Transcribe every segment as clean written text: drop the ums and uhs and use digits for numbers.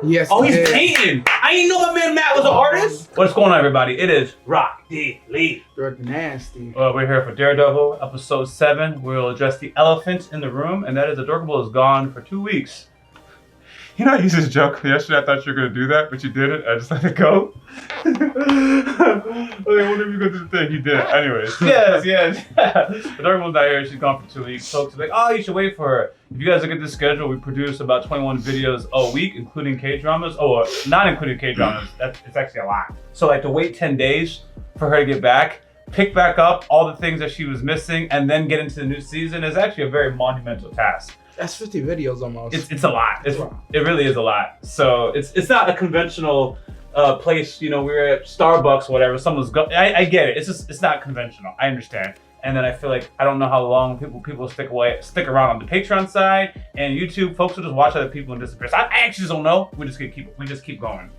Yes. Oh, he's painting. I didn't know my man Matt was an artist. What's going on, everybody? It is Yaboyrocklee. You're nasty. We're here for Daredevil, episode 7. We'll address the elephant in the room, and that is Adorable is gone for 2 weeks. You know, I used this joke yesterday. I thought you were going to do that, but you didn't. I just let it go. I wonder if you're going to do the thing. He did. Anyways. Yes. Adorable's not here. She's gone for 2 weeks. Folks are like, oh, you should wait for her. If you guys look at this schedule, we produce about 21 videos a week, including Kdramas. Oh, not including Kdramas. It's actually a lot. So, like, to wait 10 days for her to get back, pick back up all the things that she was missing, and then get into the new season is actually a very monumental task. That's 50 videos almost. It's a lot. It really is a lot. So it's not a conventional place. You know, we were at Starbucks or whatever. Someone's I get it. It's not conventional. I understand. And then I feel like I don't know how long people stick around on the Patreon side and YouTube. Folks will just watch other people and disappear. So I actually just don't know. We just keep going.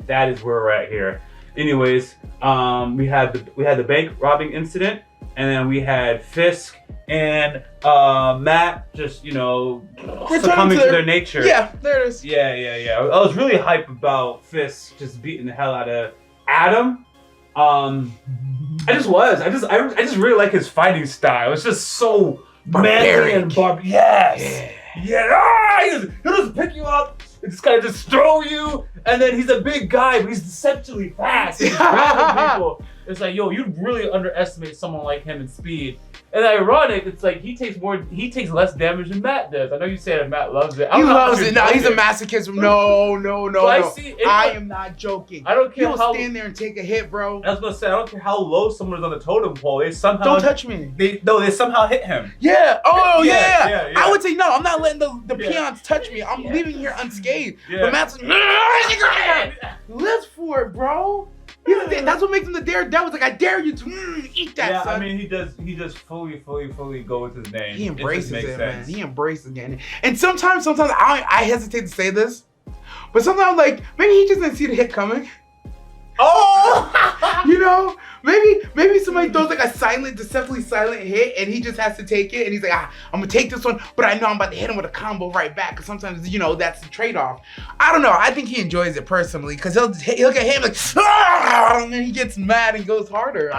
That is where we're at here. Anyways, we had the bank robbing incident, and then we had Fisk and Matt just, you know, succumbing to their nature. Yeah, there it is. Yeah. I was really hyped about Fisk just beating the hell out of Adam. I just really like his fighting style. It's just so manly and barbaric. Yes. Yeah. He'll just pick you up and just kind of just throw you. And then he's a big guy, but he's deceptively fast. He's grabbing people. It's like, yo, you'd really underestimate someone like him in speed. And ironic, it's like he takes less damage than Matt does. I know you say that Matt loves it. He loves it. No, he's a masochist. No. I am not joking. I don't care He'll stand there and take a hit, bro. I was gonna say, I don't care how low someone is on the totem pole. They somehow don't touch me. They somehow hit him. Yeah. Oh yeah. I would say no. I'm not letting the Yeah. peons touch me. I'm leaving here unscathed. Yeah. But Matt's like, live for it, bro. That's what makes him the Daredevil. It's like, I dare you to eat that. Yeah, son. I mean, he just fully go with his name. He embraces it, man. Sense. He embraces it. And sometimes I hesitate to say this, but sometimes like maybe he just didn't see the hit coming. Oh, you know, maybe somebody throws like a deceptively silent hit, and he just has to take it, and he's like, I'm gonna take this one, but I know I'm about to hit him with a combo right back. Because sometimes, you know, that's the trade-off. I don't know. I think he enjoys it personally, because he'll get hit like, and then he gets mad and goes harder.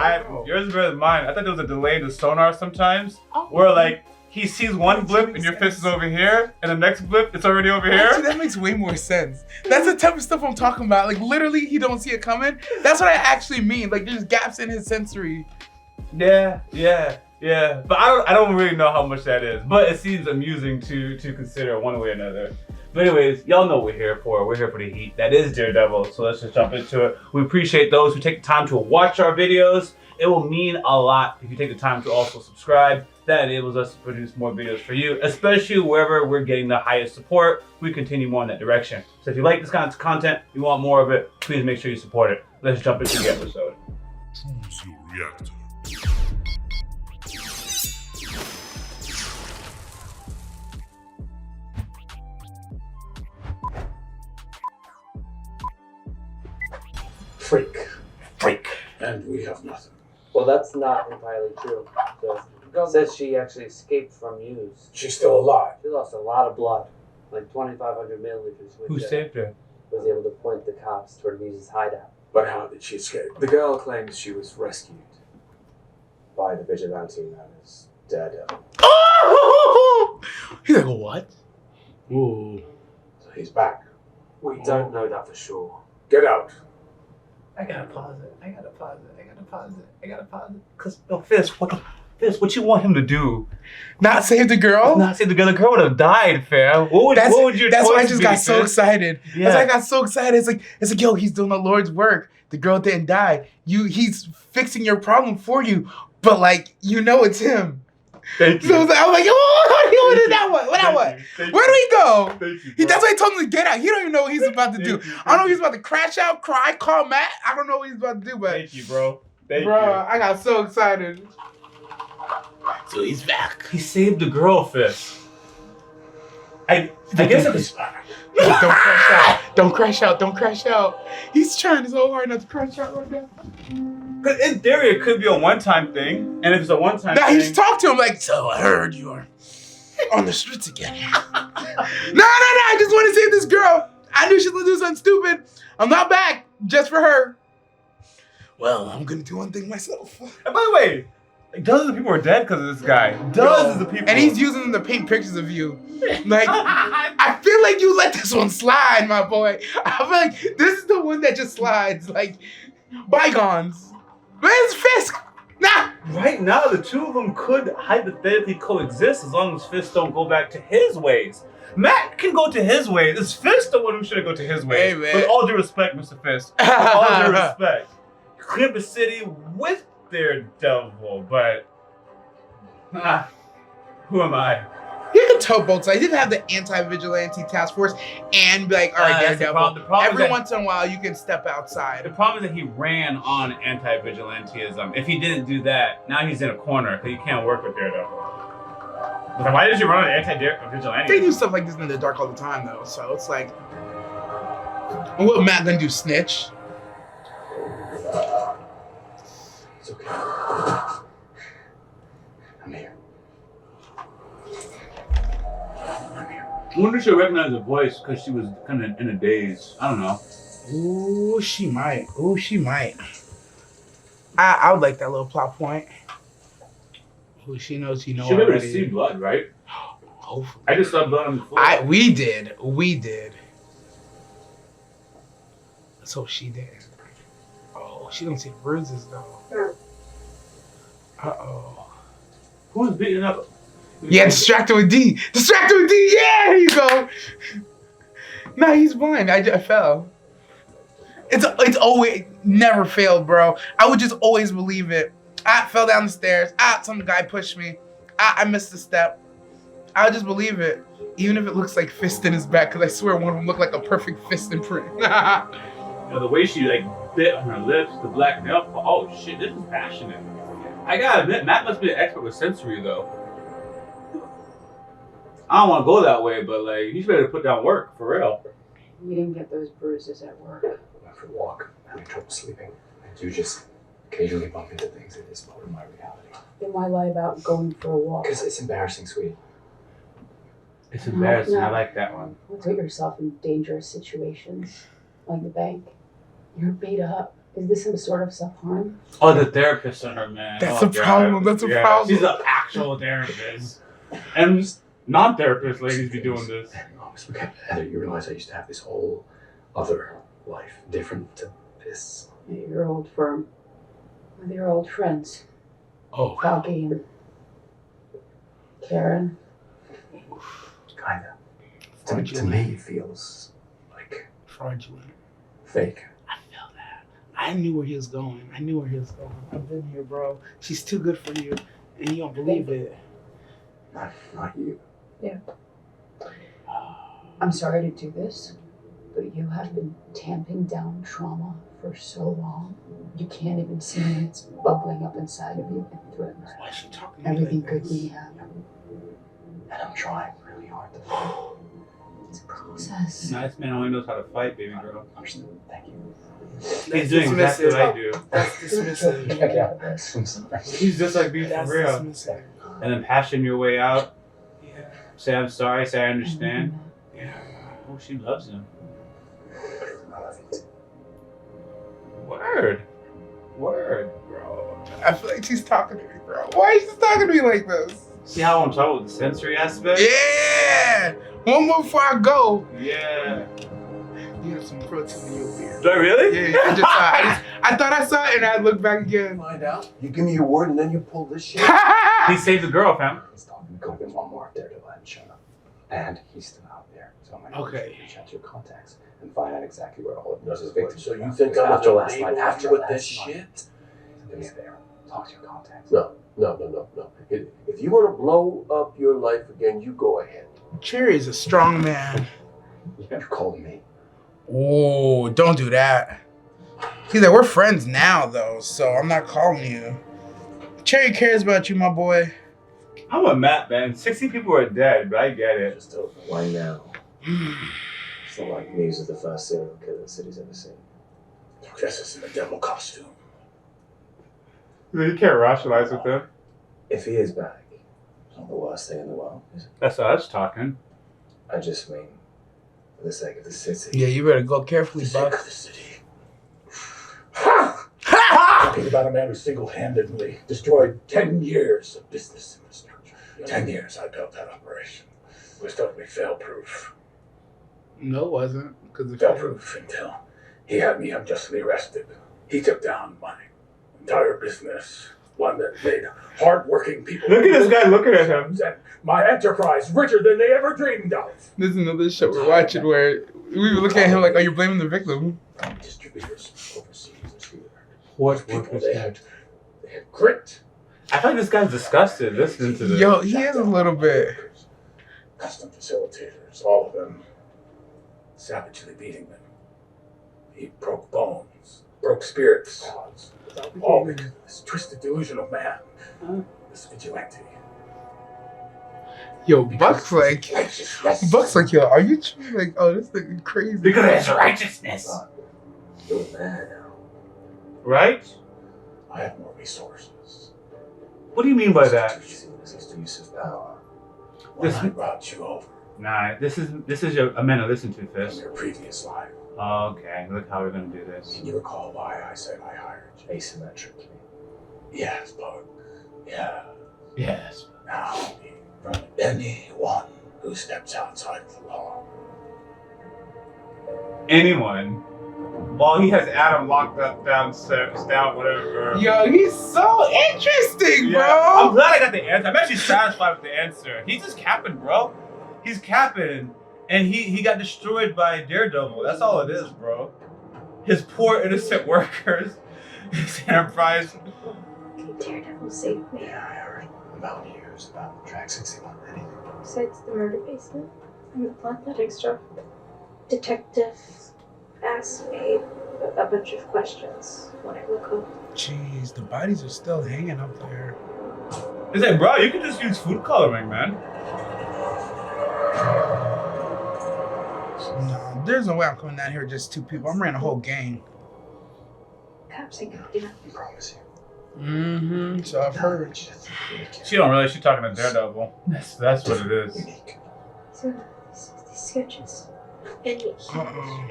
Yours is better than mine. I thought there was a delay in the sonar sometimes, where like he sees one blip and your fist is over here, and the next blip it's already over here. Actually, that makes way more sense. That's the type of stuff I'm talking about. Like literally, he don't see it coming. That's what I actually mean. Like there's gaps in his sensory. Yeah. But I don't really know how much that is. But it seems amusing to consider one way or another. But anyways, y'all know what we're here for. We're here for the heat. That is Daredevil. So let's just jump into it. We appreciate those who take the time to watch our videos. It will mean a lot if you take the time to also subscribe. That enables us to produce more videos for you, especially wherever we're getting the highest support. We continue more in that direction. So if you like this kind of content, you want more of it, please make sure you support it. Let's jump into the episode. Choose your reactor. Freak. And we have nothing. Well, that's not entirely true. It says she actually escaped from Muse. She's still alive. She lost a lot of blood, like 2,500 milliliters, which Who saved her? was able to point the cops toward Muse's hideout. But how did she escape? The girl claims she was rescued by the Vigilante known as Daredevil. Oh! He's like, what? Ooh. So he's back. We don't know that for sure. Get out. I gotta pause it. Cause Fisk, what you want him to do? Not save the girl? Not save the girl. The girl would have died, fam. What would your That's why I choice just be, got so Fisk? excited. Yeah. That's why I got so excited. It's like, yo, he's doing the Lord's work. The girl didn't die. He's fixing your problem for you, but like, you know it's him. Thank you. So I'm like, oh, what did that one? What that one? Where do he go? Thank you, bro. That's why I told him to get out. He don't even know what he's about to do. Thank you, I don't know if he's about to crash out, cry, call Matt. I don't know what he's about to do, but Thank you, bro. Thank bro, you. I got so excited. So he's back. He saved the girl, Fisk. I guess it was. Don't crash out. Don't crash out. Don't crash out. He's trying so hard not to crash out right now. Because in theory, it could be a one-time thing. And if it's a one-time Now thing... he just talked to him like, so I heard you are on the streets again. No, I just want to save this girl. I knew she was gonna do something stupid. I'm not back just for her. Well, I'm gonna do one thing myself. And by the way, dozens of people are dead because of this guy. Dozens of people. And he's using them to paint pictures of you. Like, I feel like you let this one slide, my boy. I feel like this is the one that just slides. Like, bygones. Where's Fisk? Nah. Right now, the two of them could hypothetically coexist as long as Fisk don't go back to his ways. Matt can go to his ways. It's Fisk the one who should go to his ways. Hey, man. With all due respect, Mr. Fisk. With all due respect. Clean up the city with Daredevil, but who am I? You can toe both sides. You can have the anti-vigilante task force and be like, all right, That's the Daredevil. problem. The problem Every is that- once in a while, you can step outside. The problem is that he ran on anti-vigilantism. If he didn't do that, now he's in a corner because he can't work with Daredevil. Like, why did you run on anti-vigilante? They do stuff like this in the dark all the time, though. So it's like, what Matt gonna do? Snitch? It's okay. I'm here. I wonder if she'll recognize the voice because she was kind of in a daze. I don't know. Ooh, she might. Ooh, she might. I would like that little plot point. Ooh, she knows you know She'll be able to already. see blood, right? Hopefully. I just saw blood on the floor. We did. So she did. Oh, she don't see the bruises though. Uh-oh. Who's beating up? Yeah, distracted with D. Distracted with D. Yeah, here you go. No, he's blind. I fell. It's always never failed, bro. I would just always believe it. I fell down the stairs. Some guy pushed me. I missed a step. I would just believe it, even if it looks like fist in his back, because I swear one of them looked like a perfect fist imprint. You know, the way she like bit on her lips, the black nail. Oh shit, this is passionate. I gotta admit, Matt must be an expert with sensory though. I don't want to go that way, but like he's ready to put down work for real. You didn't get those bruises at work. I went for a walk, having trouble sleeping. I do just occasionally bump into things. It is part of my reality. Then why lie about going for a walk? Because it's embarrassing, sweetie. It's embarrassing. No. I like that one. Don't put yourself in dangerous situations, like the bank. You're beat up. Is this some sort of self-harm? Oh, the therapist on her, man. That's Oh, a problem. God. That's a problem. She's an actual therapist. And non-therapist ladies be doing this. As we got together, you realize I used to have this whole other life, different to this. At your old firm, with your old friends, Oh, Falky and Karen. Kinda. To me, it feels like fraudulent. fake. I feel that. I knew where he was going. I've been here, bro. She's too good for you, and you don't believe it. Not you. I'm sorry to do this, but you have been tamping down trauma for so long. You can't even see it. It's bubbling up inside of you and threatens Why is she talking to me everything like good this? we have. And I'm trying really hard to fight. It's a process. Nice man only knows how to fight, baby girl. Understood. Thank you. He's doing exactly what I do. That's dismissive. I'm sorry. He's just like me for That's real. dismissive. And then passion your way out. Yeah. Say I'm sorry. Say I understand. Yeah. Oh, she loves him. I love you too. Word. Bro, I feel like she's talking to me, bro. Why is she talking to me like this? See how I'm talking with the sensory aspect? Yeah. One more before I go. Yeah. You have some protein in your beard. Do I really? Yeah, I thought I saw it and I looked back again. Find out. You give me your word and then you pull this shit. He saved the girl, fam. He's talking. Could have been one more if Daredevil hadn't shown up. And he's still out there. So I'm gonna Okay. reach out to your contacts and find out exactly where all of Muse's victims So are. you think Because I'm after gonna last be night, after with last this night, shit? do me a favor. Talk to your contacts. No. If you want to blow up your life again, you go ahead. Cherry is a strong man. You're calling me. Oh, don't do that. He's like, we're friends now, though, so I'm not calling you. Cherry cares about you, my boy. I'm with Matt, man. 60 people are dead, but I get it. Just tell me why now. It's not like Muse is the first serial killer the city's ever seen. I guess it's in a demo costume. You can't rationalize with them. If he is back, it's not the worst thing in the world, is it? That's us talking. I just mean, For the sake of the city. Yeah, you better go carefully, For the sake Buck. of the city. Talking about a man who single-handedly destroyed 10 years of business infrastructure. 10 years I built that operation. It was totally fail-proof. No, it wasn't. Because it Fail-proof until he had me unjustly arrested. He took down my entire business. One that made hard-working people. Look at this guy looking at him. And my enterprise richer than they ever dreamed of. There's another show we're watching where we were looking at him like, oh, you're blaming the victim. Distributors overseas and here. What? People, they had grit. I feel like this guy's disgusted listening to this. Yo, he is a little bit. Custom facilitators, all of them savagely beating them. He broke bones, broke spirits. All because of this twisted delusion of man. This vigilante. Yo, Buck's like, Righteousness. Buck's like, yo, are you like, oh, this thing crazy. Because of his righteousness. You're a man now. Right? I have more resources. What do you mean by that? This use of power. This- When I brought you over Nah, this is a man to listen to, from Fist. your previous life. Okay, look how we're gonna do this. Can you recall why I said I hired you? Asymmetrically. Yes, Buck. Yeah. Yes. Now, from anyone who steps outside of the law. Anyone. Well, he has Adam locked up downstairs, down, whatever. Yo, he's so interesting, Yeah, I'm bro. glad I got the answer. I'm actually satisfied with the answer. He's just capping, bro. He's capping. And he got destroyed by Daredevil. That's all it is, bro. His poor innocent workers. His enterprise. Daredevil saved me. Yeah, I heard about Muse, about Track 61, anything. Besides the murder basement and the bloodletting stuff, detective asked me a bunch of questions when I woke up. Jeez, the bodies are still hanging up there. He's like, bro, you can just use food coloring, man. No, there's no way I'm coming down here with just two people. I'm running a whole gang. Cops ain't gonna do nothing. I promise you. Mm-hmm. So I've heard. She don't realize she's talking to Daredevil. That's what it is. Unique. So these sketches, and he Uh-oh.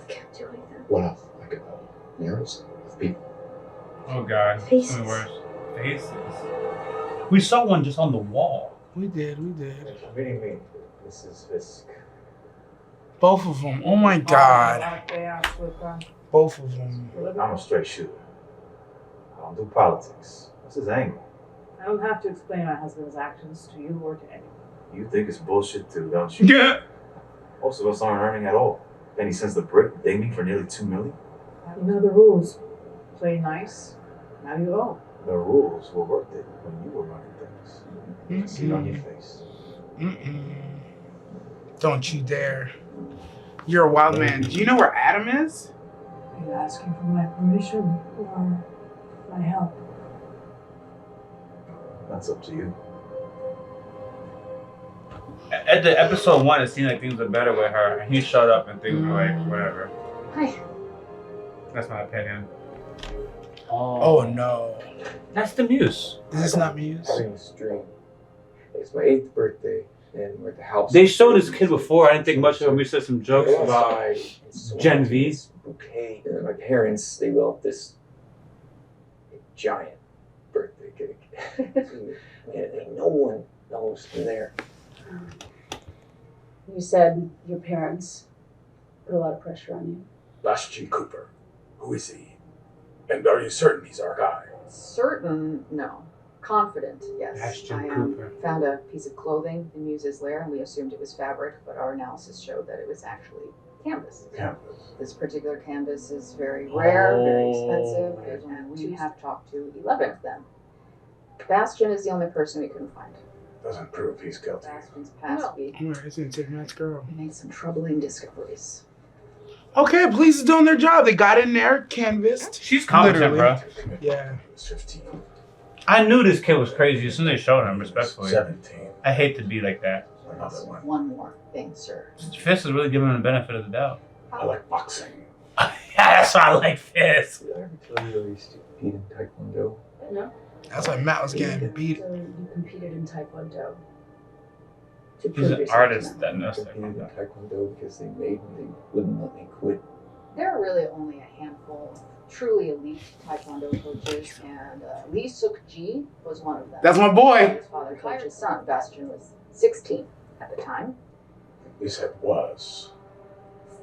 kept doing them. What else? Like murals of people. Oh god. Faces. Something worse. Faces. We saw one just on the wall. We did. Meeting me, Mrs. Fisk. Both of them. Oh my god. Both of them. I'm a straight shooter. I don't do politics. What's his angle? I don't have to explain my husband's actions to you or to anyone. You think it's bullshit too, don't you? Yeah. Most of us aren't earning at all. Then he sends the brick, they meet for nearly $2 million. You know the rules. Play nice. Now you owe. The rules were worth it when you were running things. I see it on your face. Mm-mm. Don't you dare. You're a wild man. Do you know where Adam is? Are you asking for my permission or my help? That's up to you. At the episode 1, it seemed like things were better with her, and he showed up and things were like, whatever. Hi. That's my opinion. Oh no. That's the Muse. Is this not Muse? Having this dream. It's my 8th birthday, and we're at the house. They showed this kid before. I didn't think much of him. We said some jokes about Gen V. Bouquet. And my parents, they built this giant birthday cake. And no one knows they're there. You said your parents put a lot of pressure on you. Ashton Cooper. Who is he? And are you certain he's our guy? Certain, no. Confident, yes. Ashton I Cooper. found a piece of clothing in Muse's lair, and we assumed it was fabric, but our analysis showed that it was actually canvas. Canvas. This particular canvas is very rare, very expensive, There's only and two. we have talked to 11 of them. Bastion is the only person we couldn't find. Doesn't prove he's guilty. Bastion's past week, Where is it? Nice girl. we made some troubling discoveries. Okay, police is doing their job. They got in there, canvassed. She's competent, Literally. bro. Yeah. He was 15. I knew this kid was crazy as soon as they showed him, respectfully. 17. I hate to be like that. Another one. One more thing, sir. Fist is really giving him the benefit of the doubt. I like boxing. Yeah, that's why I like Fist. Did I ever tell you I used to compete in Taekwondo? No. That's why Matt was getting beat. So you competed in Taekwondo. to He's prove an yourself artist to that them. knows Competed in that. Taekwondo because they made me. They wouldn't let me quit. There are really only a handful of truly elite Taekwondo coaches, and Lee Suk-ji was one of them. That's my boy. His father coached his son. Bastian was 16 at the time. You said was.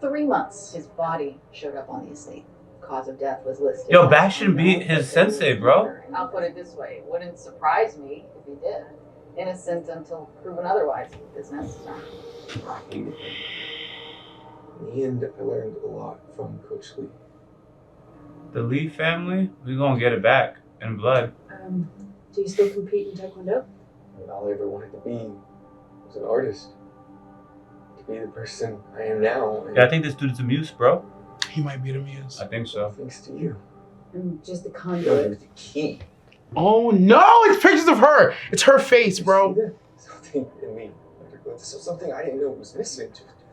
3 months, his body showed up on the estate. Cause of death was listed. Yo, as Bastian beat unknown, his but there was sensei, bro. murder. And I'll put it this way: it wouldn't surprise me if he did. Innocent until proven otherwise. Business. I hated him. In the end, I learned a lot from Coach Lee. The Lee family, we gonna get it back in blood. Do you still compete in Taekwondo? And all I ever wanted to be was an artist. To be the person I am now. And Yeah, I think this dude's a Muse, bro. He might be the Muse. I think so. thanks to you. I'm just the You're conduit. the key. Oh no, it's pictures of her. It's her face, bro. See that? Something in me. Something I didn't know was missing.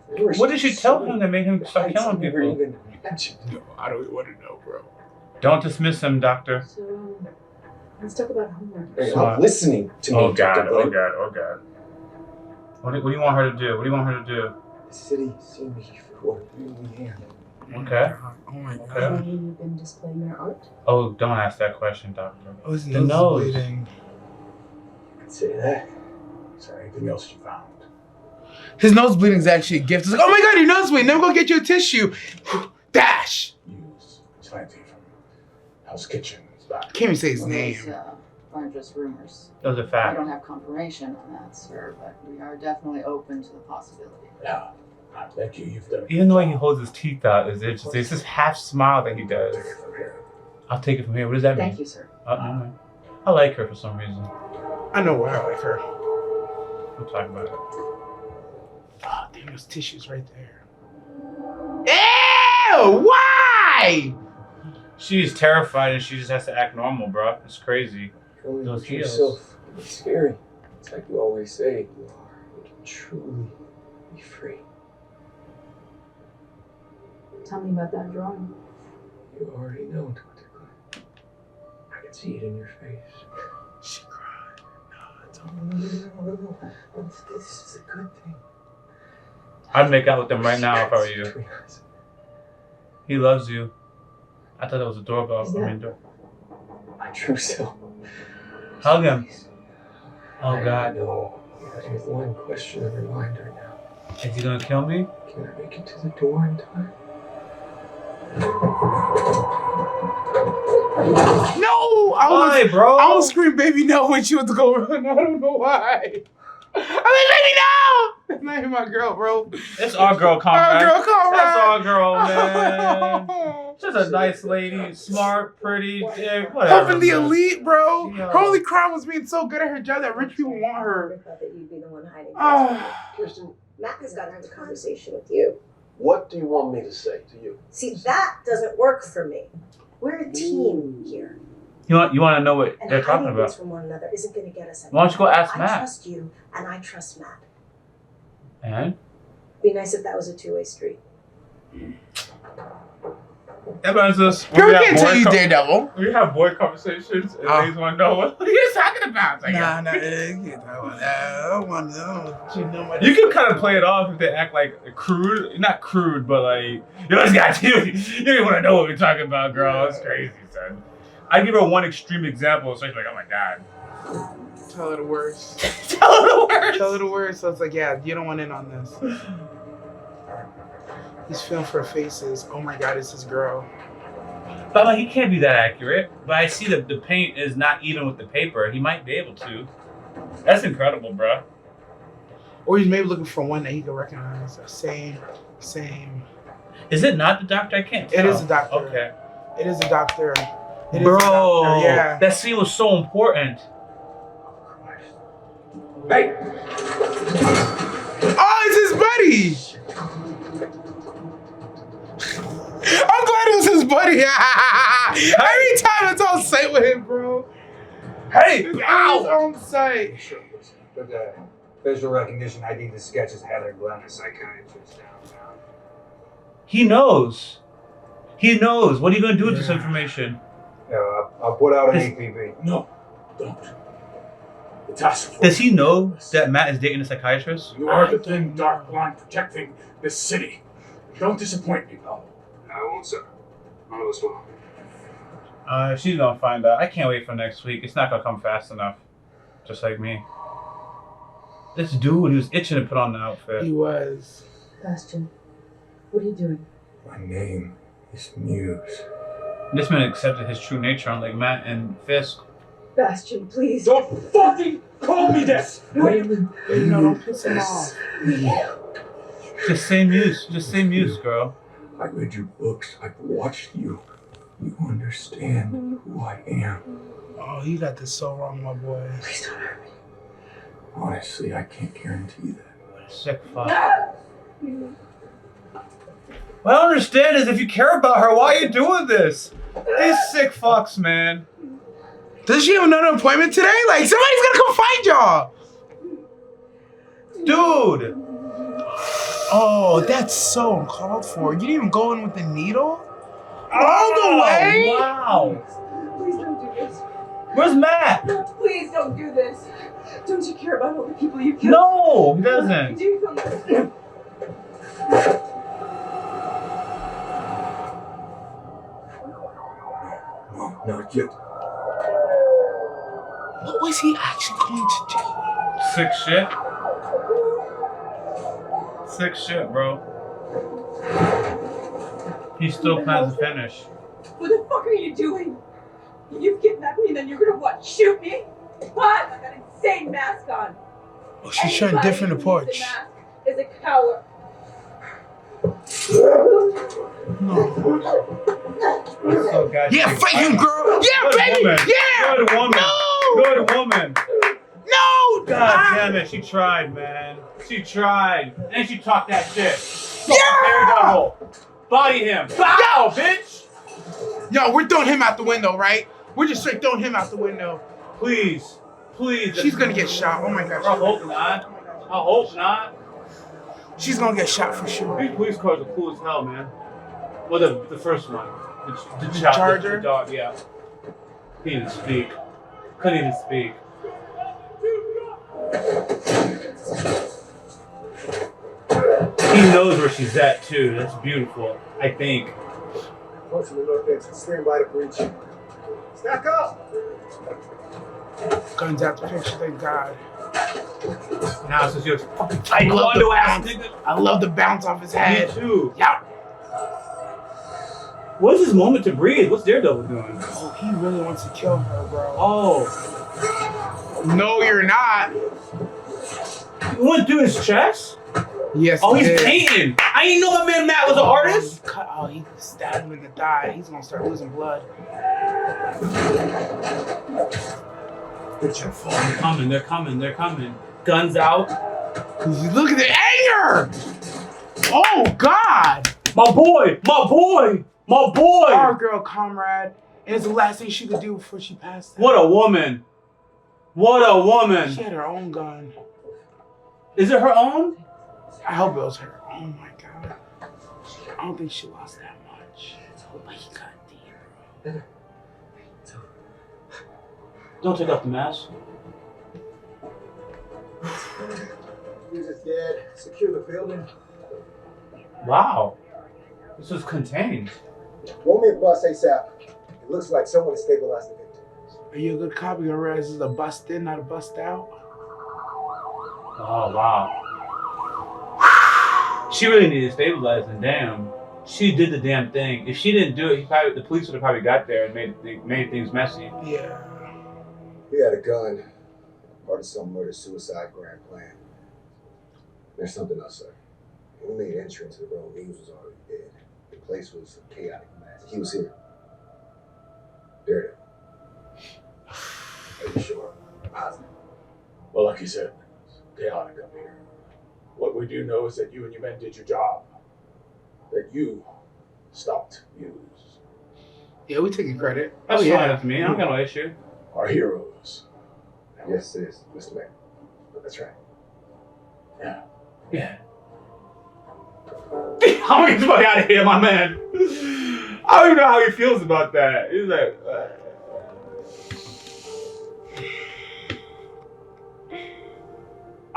What did she tell him that made him start Heights I killing never people? even imagined. No, I don't even want to know, bro. Don't dismiss him, doctor. So, let's talk about homework. Hey, Smart. stop listening to me, Oh god, Dr. oh Blake. god, oh god. What do you want her to do? What do you want her to do? The city see me for who I really am. Okay. Oh my Okay. god. Have you been displaying your art? Oh, don't ask that question, doctor. Oh, his The nose nose. is bleeding. You could say that. Is there anything else you found? His nose bleeding is actually a gift. It's like, oh my god, your nose bleeding. Let me go get you a tissue. Dash. Use Vigilante from Hell's Kitchen is back. Can't even say his Those name. aren't just rumors. Those are I facts. don't have confirmation on that, sir, but we are definitely open to the possibility. Yeah. Thank you. You've done it. Even the way he holds his teeth out is interesting. It's this half smile that he does. Take it from here. I'll take it from here. What does that mean? Thank you, sir. Never mind. I like her for some reason. I know why I like her. We'll talk about it. Oh, damn, there's tissues right there. Ew! Why? She's terrified and she just has to act normal, bro. It's crazy. Only Those with heels. yourself. It's scary. It's like you always say. You can truly be free. Tell me about that drawing. You already know, Dr. Glenn. I can see it in your face. She cried. No, it's all. No. This is a good thing. I'd make out with him right now if I were you. Between us. He loves you. I thought that was a doorbell. Is that- My true self. Hug him. Oh I god. know. There's one question on your mind right now. Is he gonna kill me? Can I make it to the door in time? No! Why, bro? I almost screamed baby no when she was going run. I don't know why. I'm like, baby no! That's not even my girl, bro. It's our girl, comrade. Our girl, comrade. That's our girl, man. She's a nice lady, smart, pretty, whatever. Helping the man. elite, bro. Yeah. Her only crime was being so good at her job that rich people want her. I thought that you'd be the one hiding. Ah. Kirsten, Matt has got to have a conversation with you. what do you want me to say to you? See, that doesn't work for me. We're a team here. You want to know what And they're talking hiding things about? from one another isn't going to get us Why don't you go ask I Matt? trust you, and I trust Matt. And Be nice if that was a two-way street. that reminds us. Girl, we can't tell you Daredevil. We have boy conversations, and Oh. ladies want to know what you're talking about. It's like, Nah, you can't talk about that. I don't want to know. You know my you can kind of play it off if they act like crude, not crude, but like, yo, this guy, you don't want to know what we're talking about, girl. It's crazy, son. I give her one extreme example, so she's like, oh my god. Tell her the worst. Tell her the worst. Tell her the worst. So it's like, yeah, you don't want in on this. He's feeling for her faces. Oh my god, it's his girl. But like, he can't be that accurate. But I see that the paint is not even with the paper. He might be able to. That's incredible, bro. Or he's maybe looking for one that he can recognize. Same. Is it not the doctor? I can't tell. It is a doctor. Okay. It is a doctor. It is Bro, a doctor, yeah. that scene was so important. Hey! Oh, it's his buddy! I'm glad it was his buddy. Every time it's on site with him, bro. Hey! It's always on site. Sure, listen. But facial recognition ID, the sketch is Heather Glenn, a psychiatrist downtown. He knows. He knows. What are you going to do with this information? Yeah, I'll put out an His- APB. No, don't. task force. Does he know that Matt is dating a psychiatrist? You are the thin, dark line protecting this city. Don't disappoint me, pal. I won't, sir. None of us will. She's gonna find out. I can't wait for next week. It's not gonna come fast enough. Just like me. This dude, he was itching to put on the outfit. He was. Bastion, what are you doing? My name is Muse. This man accepted his true nature, unlike Matt and Fisk. Bastion, please. Don't fucking call me this! No, don't piss him off. Just say Muse. Just say Muse, girl. I read your books. I've watched you. You understand who I am. Oh, you got this so wrong, my boy. Please don't hurt me. Honestly, I can't guarantee that. What a sick fuck. What I don't understand is if you care about her, why are you doing this? These sick fucks, man. Does she have another appointment today? Like, somebody's gonna come find y'all. Dude. Oh, that's so uncalled for. You didn't even go in with the needle? All the way? Wow. Please don't do this. Where's Matt? Please don't do this. Don't you care about all the people you killed? No, he doesn't. Do you feel nothing? No, not yet. What was he actually going to do? Sick shit. Sick shit, bro. He still plans to finish. What the fuck are you doing? You've kidnapped me and then you're gonna what? Shoot me? What? I got an insane mask on. Oh, she's trying a different approach. Is a coward. No. So guys, Yeah, fight him, girl. Yeah, good baby. woman. Yeah. Good woman. No. Good woman. No. God damn it, she tried, man. She tried. And she talked that shit. Yeah. Daredevil. Body him. Bow, bitch. Yo, we're throwing him out the window, right? We're just straight throwing him out the window. Please. Please. She's gonna get shot. Oh my gosh. I hope not. I hope not. She's gonna get shot for sure. These police cars are cool as hell, man. Well, the first one. The Charger? The dog, yeah. He didn't speak. Couldn't even speak. He knows where she's at, too. That's beautiful, I think. Approaching the north exit. Stand by to breach. Stack up! Guns out the picture, thank God. Now since you're fucking I tight, love the ass bounce. nigga. I love the bounce off his head. Me too. Yep. What's his moment to breathe? What's Daredevil doing? Oh, he really wants to kill her, bro. Oh. No, you're not. He went through his chest? Yes, Oh, he he's did. painting. I didn't know my man Matt was an artist. He stabbed him in the thigh. He's gonna start losing blood. They're coming. Guns out. Look at the anger! Oh, God! My boy! Our girl, comrade. And it's the last thing she could do before she passed out. What a woman. She had her own gun. Is it her own? I hope it was her. Oh, my God. I don't think she lost that much. But he got deep, bro. Don't take off the mask. Muse is dead. Secure the building. Wow. This was contained. Roll me a bus ASAP. It looks like someone has stabilized the victim. Are you a good cop? You realize this is a bust in, not a bust out? Oh, wow. She really needed stabilizing. Damn. She did the damn thing. If she didn't do it, the police would have probably got there and made things messy. Yeah. He had a gun. Part of some murder-suicide grand plan. There's something else, sir. When we made entry into the room, Muse was already dead. The place was a chaotic mess. He was here. Daredevil. Are you sure? Positive. Well, like you said, it's chaotic up here. What we do know is that you and your men did your job. That you stopped Muse. Yeah, we taking credit. That's yeah. fine with me. I don't got no issue. Our heroes. Yes, it is, Mr. Mayor. That's right. Yeah. I'm gonna get the fuck out of here, my man. I don't even know how he feels about that. He's like,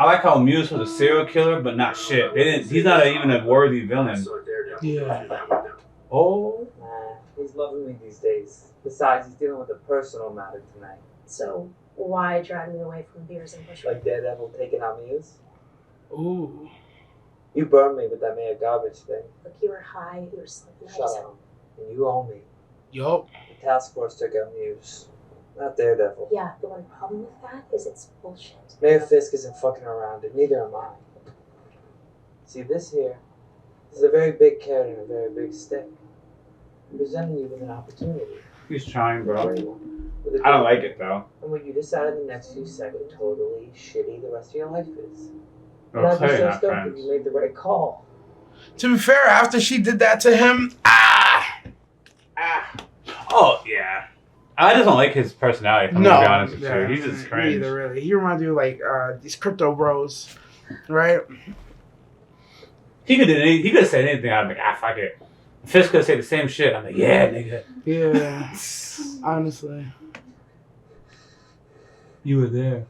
I like how Muse was a serial killer, but not shit. They didn't. He's not even a worthy villain. Yeah. Oh. Nah, he's loving me these days. Besides, he's dealing with a personal matter tonight. So why drag me away from beers and bush? Like Daredevil taking out Muse. Ooh. You burned me with that man garbage thing. Look, you were high, you were sleeping. Shut up. And you owe me. Yup. The task force took out Muse. Not Daredevil. Yeah, the one problem with that is it's bullshit. Mayor Fisk isn't fucking around, and neither am I. See, this here is a very big carrot and a very big stick. I'm presenting you with an opportunity. He's trying, bro. With a I don't like it though. And what you decide in the next few seconds, totally shitty the rest of your life is. We're I'd be clearly so not stoked friends. if you made the right call. To be fair, after she did that to him, Oh yeah. I just don't like his personality. If I'm no. gonna be honest with Yeah, you. He's just me cringe. either, really. He reminds me of like these crypto bros, right? He could have said anything. I'd be like, fuck it. Fisk could have said the same shit. I'm like, yeah, nigga. Yeah. Honestly. You were there.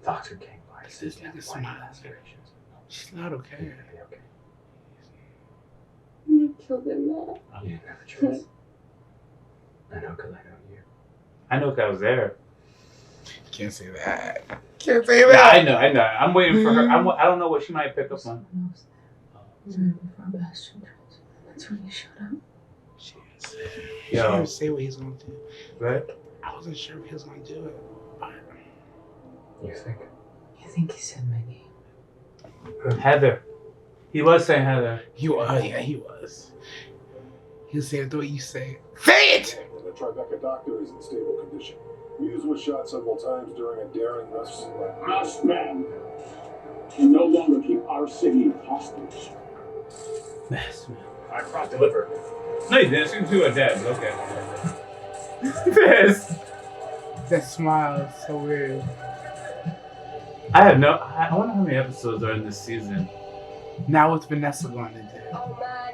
Dr. King, why is This nigga smiling. She's not okay. You killed him, man. You didn't have a choice. I know, because I know you. I know if I was there. Can't say that. Can't say Yeah, that. I know. I'm waiting for her. I don't know what she might pick up on. Right before Bastion tried. That's when you showed up. She didn't Yo. even say what he's gonna do. Right? I wasn't sure if he was gonna do it. You think? You think he said my name? Heather. He was saying Heather. He was. Yeah, he was. He'll say it the way you say it. Say it! The Tribeca doctor is in stable condition. Muse was shot several times during a daring rescue. Masked man can no longer keep our city hostage. Yes, man. I brought delivered. No, you didn't. Seems you were dead. Okay. Yes. That smile is so weird. I wonder how many episodes are in this season. Now what's Vanessa going to do?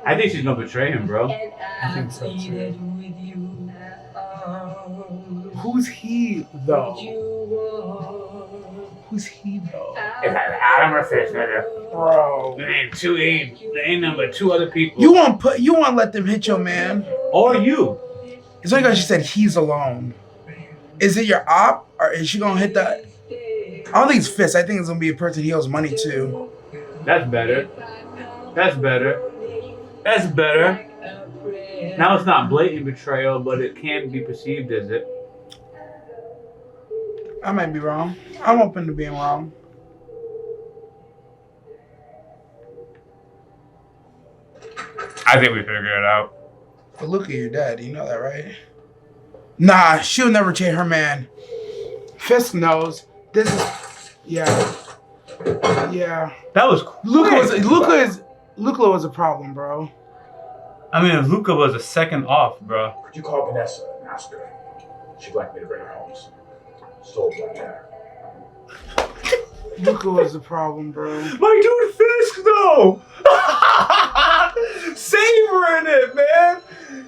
I think she's gonna betray him, bro. I think so too. Who's he though? Who's he though? It's like Adam or Fish, nigga. Bro. There ain't number two other people. You won't let them hit your man. Or you. It's only because she said he's alone. Is it your op or is she gonna hit the? I don't think it's Fist. I think it's gonna be a person he owes money to. That's better. That's better. That's better. Now it's not blatant betrayal, but it can be perceived as it. I might be wrong. I'm open to being wrong. I think we figured it out. But look at your dad. You know that, right? Nah, she'll never change her man. Fisk knows. This is, yeah. That was quick. Luca was a problem, bro. I mean, if Luca was a second off, bro. Could you call Vanessa and ask her? She'd like me to bring her home. So bloody hair. Luca was a problem, bro. My dude Fisk, though. Savoring it, man.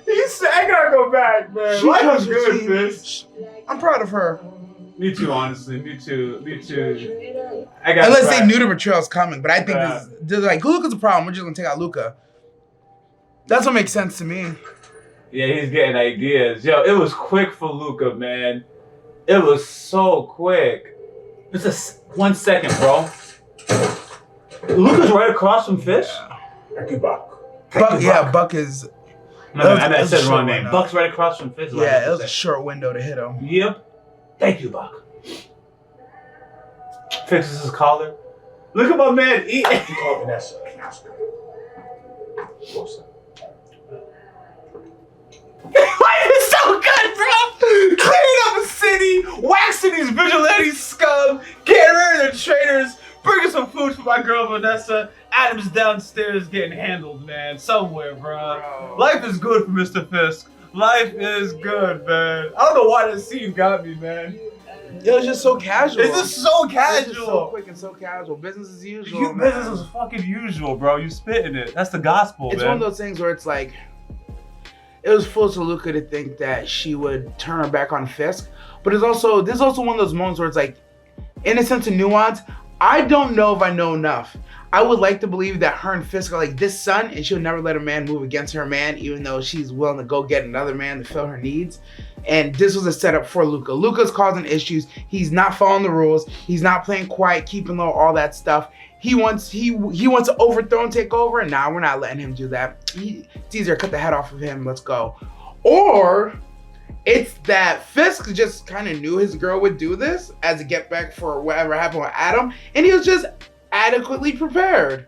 He said, I gotta go back, man. She Life does is good, she- Fisk. I'm proud of her. Me too, honestly. Me too. I got Unless back. they knew the betrayal's coming, but I think they're like, Luca's a problem. We're just gonna take out Luca. That's what makes sense to me. Yeah, he's getting ideas. Yo, it was quick for Luca, man. It was so quick. It's 1 second, bro. Luca's right across from Fish. Thank you, Buck. Buck is. No, That I was a said the wrong short name. window. Buck's right across from Fish. Yeah, it was a short window to hit him. Yep. Thank you, Buck. Fixes his collar. Look at my man eat. Could you call Vanessa and ask her? Closer. Life is so good, bro! Cleaning up the city, waxing these vigilante scum, getting rid of the traitors, bringing some food for my girl Vanessa. Adam's downstairs getting handled, man, somewhere, bro. Life is good for Mr. Fisk. Life is good, man. I don't know why this scene got me, man. It was just so casual. It's just so It's casual. just so quick and so casual. Business as usual. You man. business is fucking usual, bro. You spitting it. That's the gospel, It's man. one of those things where it's like, it was foolish of Luca to think that she would turn her back on Fisk, but there's also one of those moments where it's like, in a sense of nuance, I don't know if I know enough. I would like to believe that her and Fisk are like this son, and she'll never let a man move against her man, even though she's willing to go get another man to fill her needs. And this was a setup for Luca. Luca's causing issues. He's not following the rules. He's not playing quiet, keeping low, all that stuff. He wants to overthrow and take over, and now we're not letting him do that. It's easier to cut the head off of him. Let's go. Or it's that Fisk just kind of knew his girl would do this as a get back for whatever happened with Adam, and he was just adequately prepared.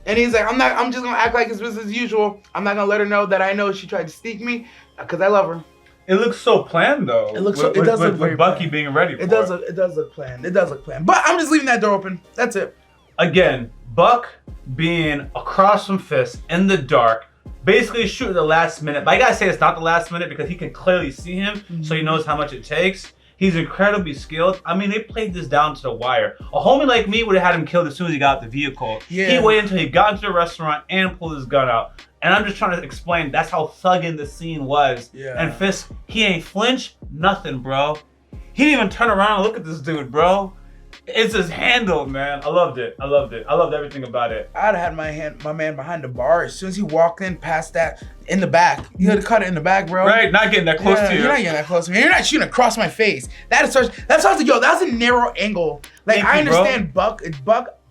And he's like, I'm just gonna act like it's business as usual. I'm not gonna let her know that I know she tried to sneak me because I love her. It looks so planned though. It looks with Bucky being ready for it. Does look planned. It does look planned. But I'm just leaving that door open. That's it. Again, Buck being across from Fisk in the dark, basically shooting the last minute. But I gotta say it's not the last minute because he can clearly see him, so he knows how much it takes. He's incredibly skilled. I mean, they played this down to the wire. A homie like me would have had him killed as soon as he got out the vehicle. Yeah. He waited until he got into the restaurant and pulled his gun out. And I'm just trying to explain, that's how thugging the scene was. Yeah. And Fisk, he ain't flinch, nothing, bro. He didn't even turn around and look at this dude, bro. It's his handle, man. I loved it. I loved everything about it. I'd have had my man behind the bar as soon as he walked in past that in the back. You had to cut it in the back, bro. Right, not getting that close to you. You're not getting that close to me. You're not shooting across my face. That sounds like, yo, that's a narrow angle. Like, I understand Buck.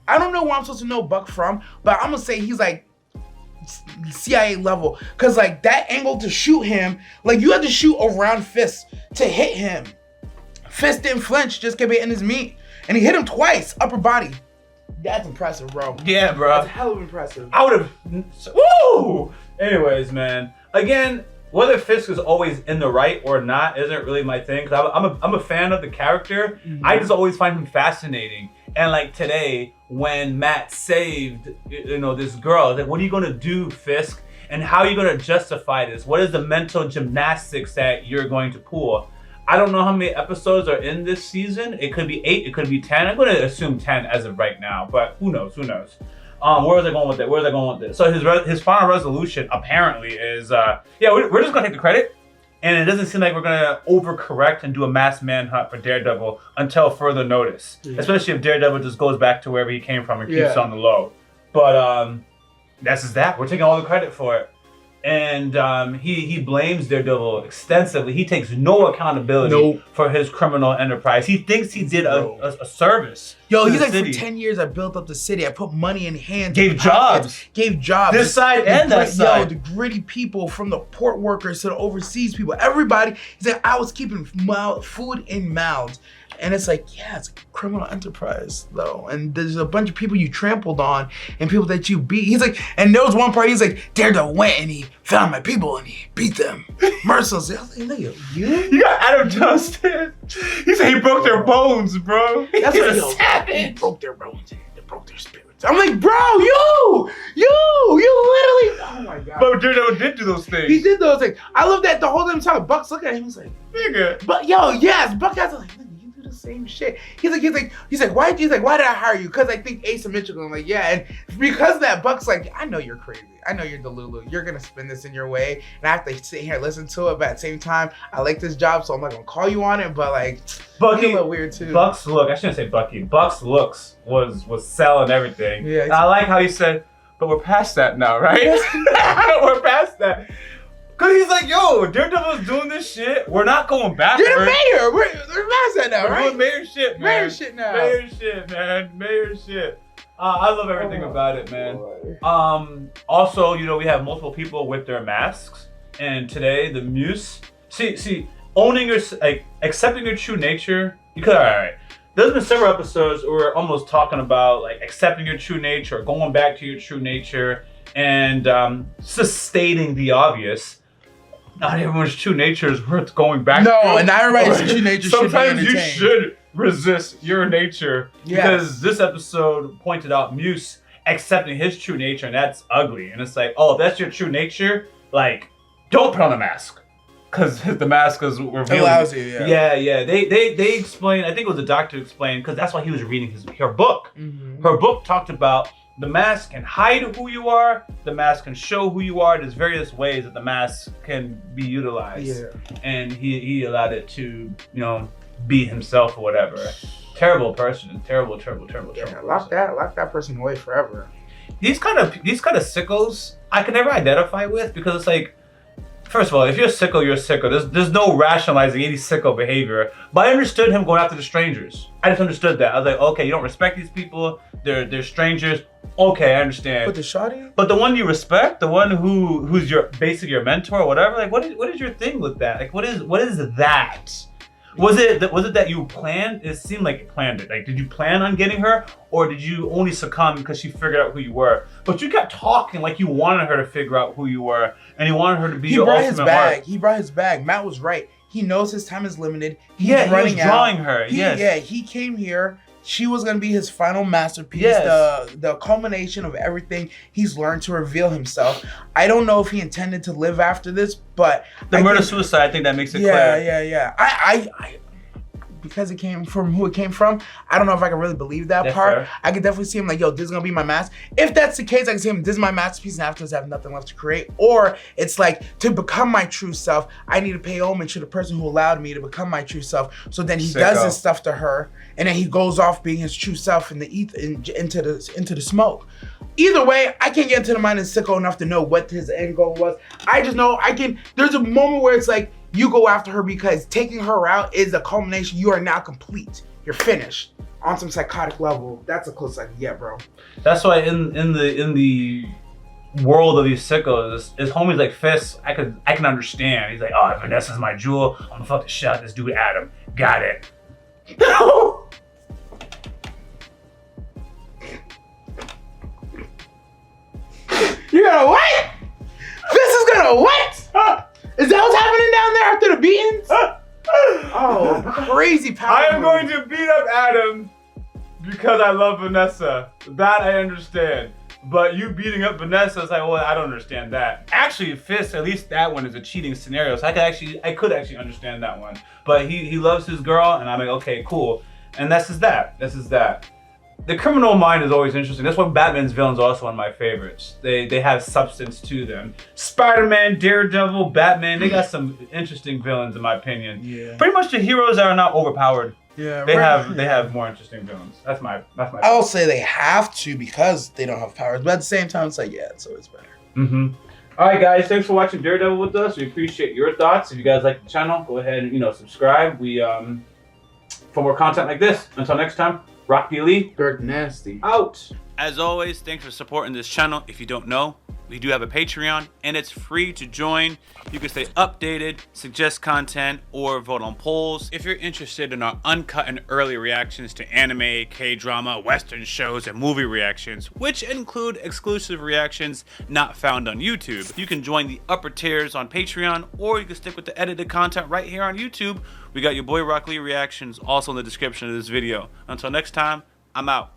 I don't know where I'm supposed to know Buck from, but I'm gonna say he's like CIA level. Cause like that angle to shoot him, like you had to shoot around Fisk to hit him. Fisk didn't flinch, just kept hitting his meat. And he hit him twice, upper body. That's impressive, bro. Yeah, bro. That's hell of impressive. I would have, woo! Anyways, man. Again, whether Fisk is always in the right or not isn't really my thing. Cause I'm a fan of the character. Mm-hmm. I just always find him fascinating. And like today, when Matt saved, this girl, like, what are you gonna do, Fisk? And how are you gonna justify this? What is the mental gymnastics that you're going to pull? I don't know how many episodes are in this season. It could be 8, it could be 10. I'm gonna assume 10 as of right now, but who knows? Where are they going with it? So his final resolution apparently is, we're just gonna take the credit, and it doesn't seem like we're gonna overcorrect and do a mass manhunt for Daredevil until further notice. Yeah. Especially if Daredevil just goes back to wherever he came from and keeps it on the low. But that's just that. We're taking all the credit for it. And he blames Daredevil extensively. He takes no accountability for his criminal enterprise. He thinks he did a service. Yo, he's like, for 10 years I built up the city. I put money in hands. Gave jobs. This side and that side. Yo, the gritty people, from the port workers to the overseas people, everybody. He's like, I was keeping food in mouths. And it's like, yeah, it's a criminal enterprise, though. And there's a bunch of people you trampled on and people that you beat. He's like, and there was one part, he's like, Daredevil went and he found my people and he beat them mercilessly. I was like, nigga, you got Adam Justin. He said he broke their bones, bro. That's what he broke their bones. They broke their spirits. I'm like, bro, you literally, oh my God. But Daredevil did do those things. He did those things. I love that the whole time Buck's looking at him, he's like, nigga. But yo, yes, Buck has like, the same shit. He's like, why did I hire you? Because I think asymmetrical. I'm like, yeah, and because of that, Buck's like, I know you're crazy. I know you're Delulu. You're gonna spin this in your way, and I have to sit here and listen to it. But at the same time, I like this job, so I'm not gonna call you on it. But like, Bucky, a little weird too. Buck's look. I shouldn't say Bucky. Buck's looks was selling everything. Yeah. And I like how he said, but we're past that now, right? We're past that. Cause he's like, yo, Daredevil's doing this shit. We're not going backwards. You're the mayor. We're past that now, right? We're doing mayor shit, man. Mayor shit now. Mayor shit, man. Mayor shit. I love everything about it, man. Also, we have multiple people with their masks, and today the Muse. See, owning your, accepting your true nature. All right. There's been several episodes where we're almost talking about accepting your true nature, or going back to your true nature, and just stating the obvious. Not everyone's true nature is worth going back to. No, and not everybody's true nature should be entertained. Sometimes you should resist your nature. Yes. Because this episode pointed out Muse accepting his true nature, and that's ugly. And it's like, oh, if that's your true nature, don't put on a mask. Because the mask is revealing. Allows you, yeah. Yeah. They explained, I think it was the doctor explained, because that's why he was reading her book. Mm-hmm. Her book talked about the mask can hide who you are. The mask can show who you are. There's various ways that the mask can be utilized. Yeah. And he allowed it to, be himself or whatever. Terrible person. Terrible. Yeah, lock that person away forever. These kind of sickos I can never identify with, because it's like, first of all, if you're a sicko, you're a sicko. There's no rationalizing any sicko behavior. But I understood him going after the strangers. I just understood that. I was like, okay, you don't respect these people. They're strangers. Okay, I understand. But the shawty? But the one you respect, the one who's basically your mentor or whatever, like what is your thing with that? Like what is that? Was it that you planned? It seemed like you planned it. Like, did you plan on getting her, or did you only succumb because she figured out who you were? But you kept talking like you wanted her to figure out who you were, and you wanted her to be your ultimate heart. He brought his bag. Matt was right. He knows his time is limited. He's he running was drawing her. Yeah, he came here. She was gonna be his final masterpiece, the culmination of everything he's learned to reveal himself. I don't know if he intended to live after this, but the murder-suicide, I think that makes it clear. Yeah. I because it came from who it came from, I don't know if I can really believe that part. Fair. I could definitely see him like, yo, this is gonna be my mask. If that's the case, I can see him, this is my masterpiece, and afterwards I have nothing left to create. Or it's like, to become my true self, I need to pay homage to the person who allowed me to become my true self. So then he does this stuff to her, and then he goes off being his true self in the into the smoke. Either way, I can't get into the mind of sicko enough to know what his end goal was. I just know there's a moment where it's like, you go after her because taking her out is the culmination. You are now complete. You're finished on some psychotic level. That's the closest I can get, bro. That's why in the world of these sickos, his homies like Fist, I can understand. He's like, oh, Vanessa's my jewel. I'm gonna fuck the shit out of this dude Adam. Got it. You're gonna what? This is gonna what? Is that what's happening down there after the beatings? Oh, crazy power. I am going to beat up Adam because I love Vanessa. That I understand. But you beating up Vanessa is like, well, I don't understand that. Actually, Fist, at least that one is a cheating scenario, so I could actually understand that one. But he loves his girl, and I'm like, okay, cool. And this is that. The criminal mind is always interesting. That's why Batman's villains are also one of my favorites. They have substance to them. Spider-Man, Daredevil, Batman, they got some interesting villains in my opinion. Yeah. Pretty much the heroes are not overpowered. Yeah. They have more interesting villains. That's my I'll say they have to because they don't have powers, but at the same time it's like, yeah, it's always better. Mm-hmm. Alright guys, thanks for watching Daredevil with us. We appreciate your thoughts. If you guys like the channel, go ahead and subscribe. We for more content like this. Until next time. Rocky Lee, Dirk Nasty, out. As always, thanks for supporting this channel. If you don't know, we do have a Patreon, and it's free to join. You can stay updated, suggest content, or vote on polls. If you're interested in our uncut and early reactions to anime, K-drama, Western shows, and movie reactions, which include exclusive reactions not found on YouTube, you can join the upper tiers on Patreon, or you can stick with the edited content right here on YouTube. We got Yaboyrocklee Reactions also in the description of this video. Until next time, I'm out.